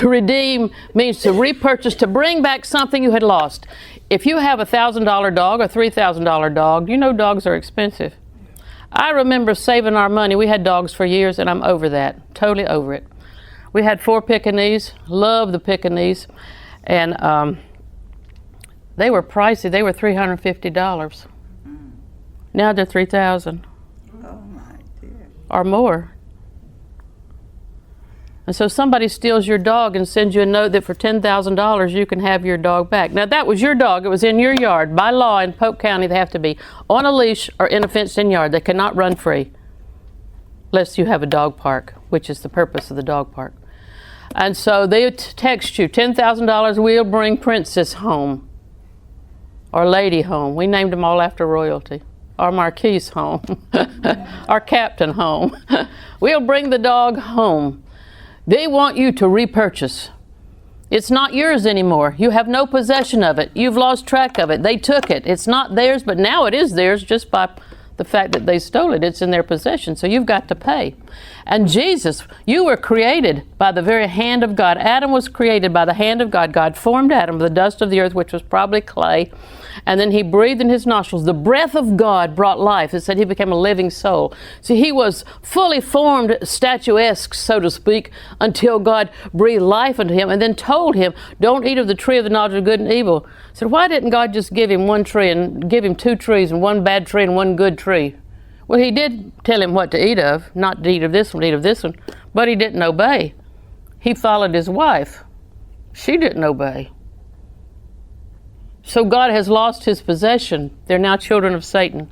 To redeem means to repurchase, to bring back something you had lost. If you have a $1,000 dog or $3,000 dog, you know dogs are expensive. I remember saving our money. We had dogs for years, and I'm over that, totally over it. We had 4 Pekingese, love the Pekingese, and they were pricey. They were $350. Now they're $3,000. Oh my dear. Or more. And so somebody steals your dog and sends you a note that for $10,000 you can have your dog back. Now that was your dog. It was in your yard. By law in Polk County they have to be on a leash or in a fenced-in yard. They cannot run free unless you have a dog park, which is the purpose of the dog park. And so they text you, $10,000, we'll bring Princess home. Or Lady home. We named them all after royalty. Our Marquise home. Our Captain home. We'll bring the dog home. They want you to repurchase. It's not yours anymore. You have no possession of it. You've lost track of it. They took it. It's not theirs, but now it is theirs just by the fact that they stole it. It's in their possession, so you've got to pay. And Jesus, you were created by the very hand of God. Adam was created by the hand of God. God formed Adam with the dust of the earth, which was probably clay, and then he breathed in his nostrils. The breath of God brought life. It said he became a living soul. So he was fully formed, statuesque, so to speak, until God breathed life into him and then told him, don't eat of the tree of the knowledge of good and evil. So why didn't God just give him one tree and give him 2 trees and 1 bad tree and 1 good tree? Well, he did tell him what to eat of, not to eat of this one, eat of this one, but he didn't obey. He followed his wife. She didn't obey. So God has lost his possession. They're now children of Satan.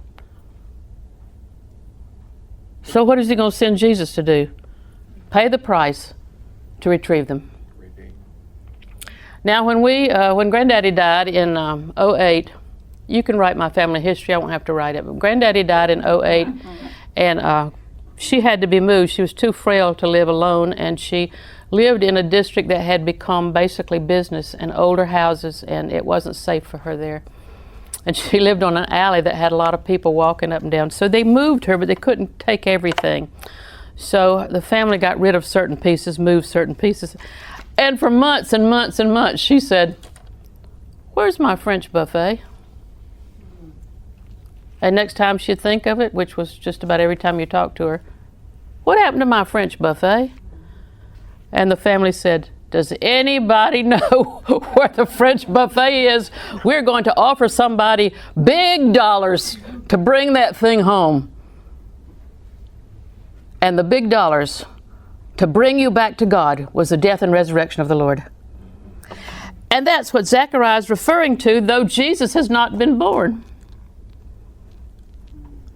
So what is he going to send Jesus to do? Pay the price to retrieve them. Now when Granddaddy died in 08, you can write my family history, I won't have to write it, but Granddaddy died in 08, and she had to be moved. She was too frail to live alone, and she lived in a district that had become basically business and older houses, and it wasn't safe for her there. And she lived on an alley that had a lot of people walking up and down. So they moved her, but they couldn't take everything. So the family got rid of certain pieces, moved certain pieces. And for months and months and months, she said, where's my French buffet? And next time she'd think of it, which was just about every time you talked to her, what happened to my French buffet? And the family said, does anybody know where the French buffet is? We're going to offer somebody big dollars to bring that thing home. And the big dollars to bring you back to God was the death and resurrection of the Lord. And that's what Zechariah is referring to, though Jesus has not been born.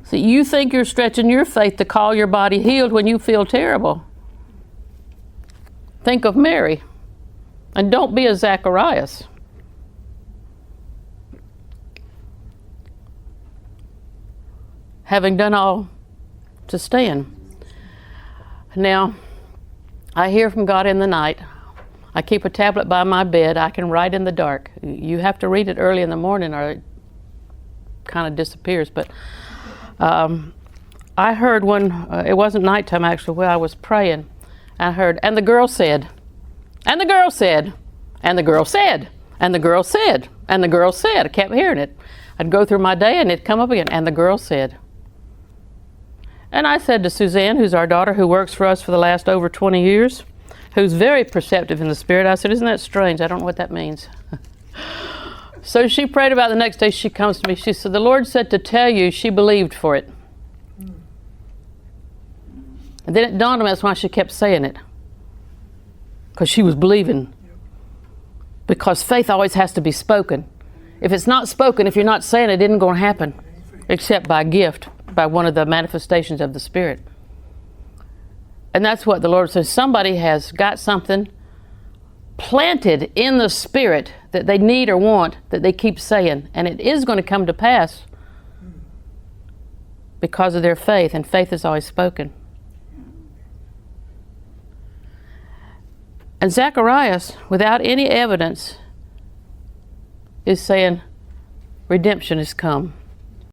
See, you think you're stretching your faith to call your body healed when you feel terrible. Think of Mary, and don't be a Zacharias. Having done all to stand. Now, I hear from God in the night. I keep a tablet by my bed. I can write in the dark. You have to read it early in the morning or it kind of disappears. But I heard it wasn't nighttime actually, where I was praying. I heard, and the girl said, and the girl said, and the girl said, and the girl said, and the girl said. I kept hearing it. I'd go through my day and it'd come up again, and the girl said. And I said to Suzanne, who's our daughter, who works for us for the last over 20 years, who's very perceptive in the spirit, I said, isn't that strange? I don't know what that means. So she prayed about it. The next day she comes to me. She said, the Lord said to tell you she believed for it. And then it dawned on me that's why she kept saying it. Because she was believing. Because faith always has to be spoken. If it's not spoken, if you're not saying it, it isn't going to happen. Except by gift, by one of the manifestations of the Spirit. And that's what the Lord says. Somebody has got something planted in the Spirit that they need or want, that they keep saying. And it is going to come to pass because of their faith. And faith is always spoken. And Zacharias, without any evidence, is saying, redemption has come.